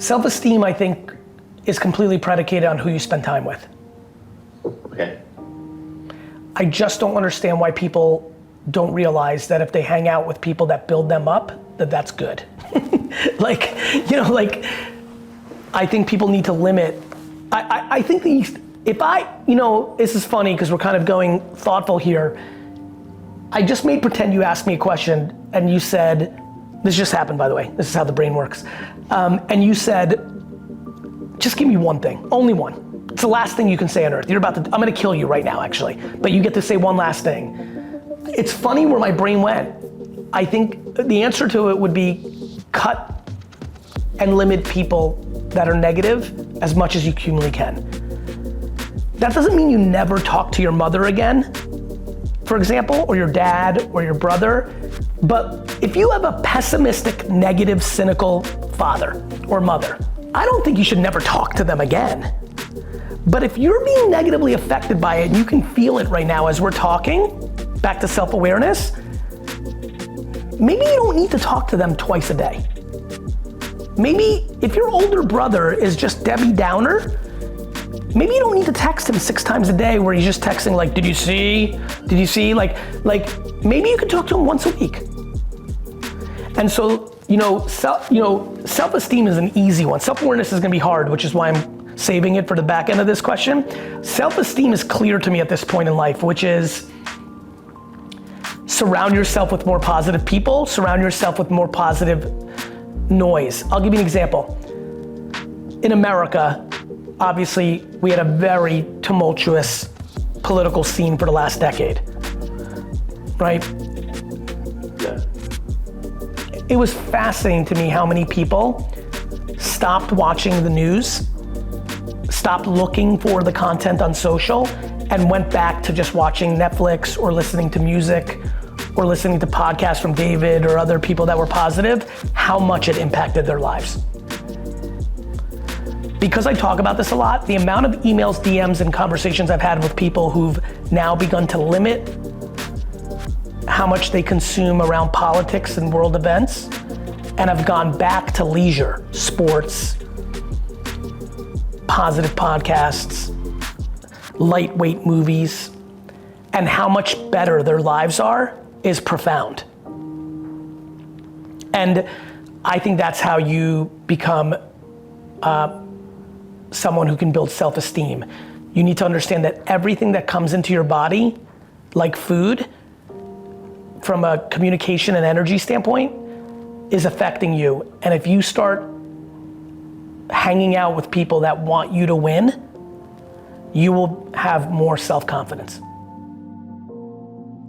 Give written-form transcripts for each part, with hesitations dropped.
Self-esteem, I think, is completely predicated on who you spend time with. Okay. I just don't understand why people don't realize that if they hang out with people that build them up, that's good. I think people need to limit. I think this is funny because we're kind of going thoughtful here. I just made pretend you asked me a question and you said, this just happened by the way, this is how the brain works. And you said, just give me one thing, only one. It's the last thing you can say on earth. I'm gonna kill you right now actually, but you get to say one last thing. It's funny where my brain went. I think the answer to it would be cut and limit people that are negative as much as you humanly can. That doesn't mean you never talk to your mother again, for example, or your dad or your brother, but if you have a pessimistic, negative, cynical father or mother, I don't think you should never talk to them again. But if you're being negatively affected by it and you can feel it right now as we're talking, back to self-awareness, maybe you don't need to talk to them twice a day. Maybe if your older brother is just Debbie Downer, maybe you don't need to text him 6 times a day where he's just texting like, did you see? Like maybe you could talk to him once a week. And so, self-esteem is an easy one. Self-awareness is gonna be hard, which is why I'm saving it for the back end of this question. Self-esteem is clear to me at this point in life, which is surround yourself with more positive people, surround yourself with more positive noise. I'll give you an example. In America, obviously, we had a very tumultuous political scene for the last decade, right? Yeah. It was fascinating to me how many people stopped watching the news, stopped looking for the content on social, and went back to just watching Netflix or listening to music or listening to podcasts from David or other people that were positive, how much it impacted their lives. Because I talk about this a lot, the amount of emails, DMs, and conversations I've had with people who've now begun to limit how much they consume around politics and world events, and have gone back to leisure, sports, positive podcasts, lightweight movies, and how much better their lives are is profound. And I think that's how you become someone who can build self-esteem. You need to understand that everything that comes into your body, like food, from a communication and energy standpoint, is affecting you. And if you start hanging out with people that want you to win, you will have more self-confidence.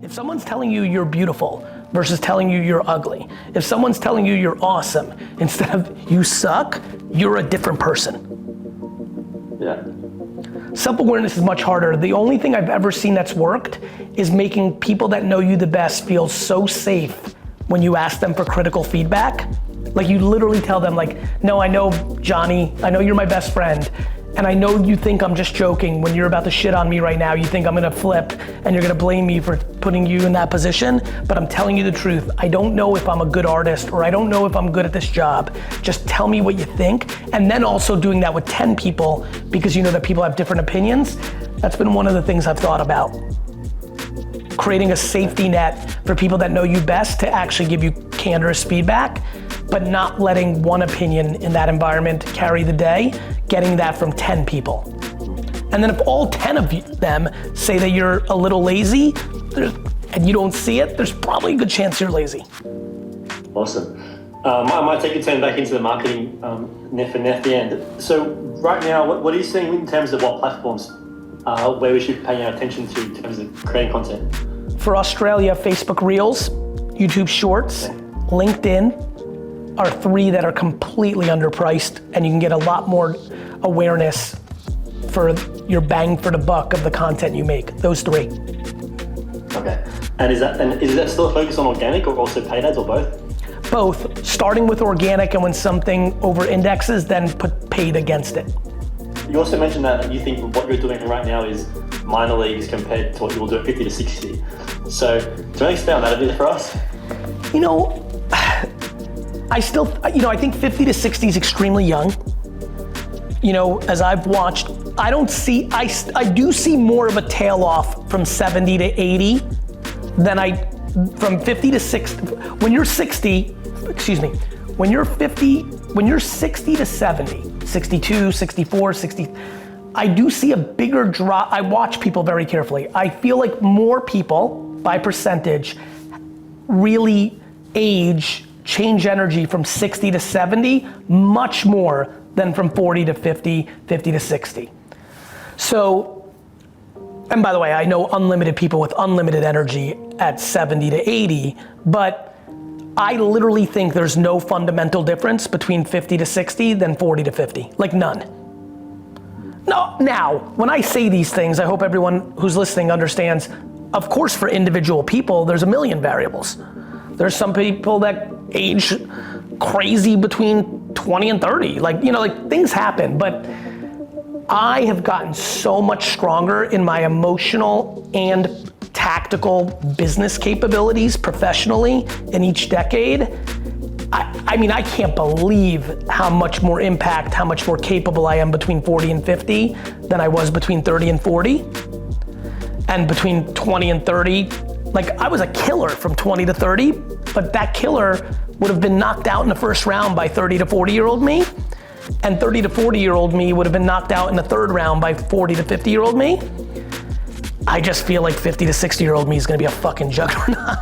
If someone's telling you you're beautiful versus telling you you're ugly, if someone's telling you you're awesome instead of you suck, you're a different person. Yeah. Self-awareness is much harder. The only thing I've ever seen that's worked is making people that know you the best feel so safe when you ask them for critical feedback. Like you literally tell them like, no, I know Johnny, I know you're my best friend, and I know you think I'm just joking when you're about to shit on me right now. You think I'm gonna flip and you're gonna blame me for putting you in that position, but I'm telling you the truth. I don't know if I'm a good artist or I don't know if I'm good at this job. Just tell me what you think. And then also doing that with 10 people because you know that people have different opinions. That's been one of the things I've thought about. Creating a safety net for people that know you best to actually give you candorous feedback, but not letting one opinion in that environment carry the day, getting that from 10 people. And then if all 10 of them say that you're a little lazy and you don't see it, there's probably a good chance you're lazy. Awesome. I might take a turn back into the marketing for the end. So right now, what are you seeing in terms of what platforms where we should pay our attention to in terms of creating content? For Australia, Facebook Reels, YouTube Shorts, LinkedIn are 3 that are completely underpriced, and you can get a lot more awareness for your bang for the buck of the content you make. Those 3. Okay. And is that still a focus on organic or also paid ads or both? Both, starting with organic, and when something over indexes, then put paid against it. You also mentioned that you think what you're doing right now is minor leagues compared to what you will do at 50 to 60. So, do you want to expand on that a bit for us? You know, I still, I think 50 to 60 is extremely young. As I've watched, I do see more of a tail off from 70 to 80 than from 50 to 60. When you're 60 to 70, 62, 64, 60, I do see a bigger drop. I watch people very carefully. I feel like more people, by percentage, really change energy from 60 to 70, much more than from 40 to 50, 50 to 60. So, and by the way, I know unlimited people with unlimited energy at 70 to 80, but I literally think there's no fundamental difference between 50 to 60 than 40 to 50, like none. No, now, when I say these things, I hope everyone who's listening understands, of course for individual people, there's a million variables. There's some people that age crazy between 20 and 30, like things happen, but I have gotten so much stronger in my emotional and tactical business capabilities professionally in each decade. I can't believe how much more impact, how much more capable I am between 40 and 50 than I was between 30 and 40. And between 20 and 30, I was a killer from 20 to 30, but that killer would have been knocked out in the first round by 30 to 40-year-old me, and 30 to 40-year-old me would have been knocked out in the third round by 40 to 50-year-old me. I just feel like 50 to 60-year-old me is gonna be a fucking juggernaut.